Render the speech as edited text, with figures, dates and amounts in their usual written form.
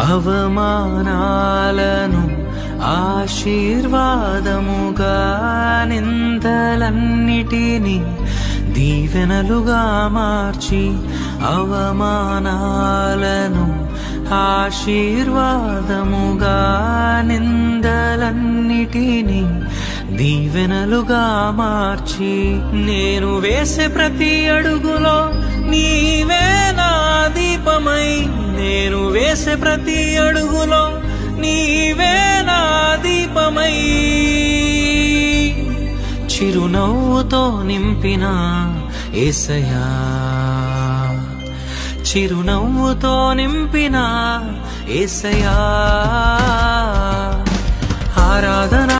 అవమానాలను ఆశీర్వాదముగా, నిందలన్నిటినీ దీవెనలుగా మార్చి, అవమానాలను ఆశీర్వాదముగా, నిందలన్నిటినీ దీవెనలుగా మార్చి, నేను వేసే ప్రతి అడుగులో నీవే నా దీపమై, నేను వేసే ప్రతి అడుగులో నీవే నా దీపమై, చిరునవ్వుతో నింపిన యేసయ్యా, చిరునవ్వుతో నింపిన యేసయ్యా, ఆరాధన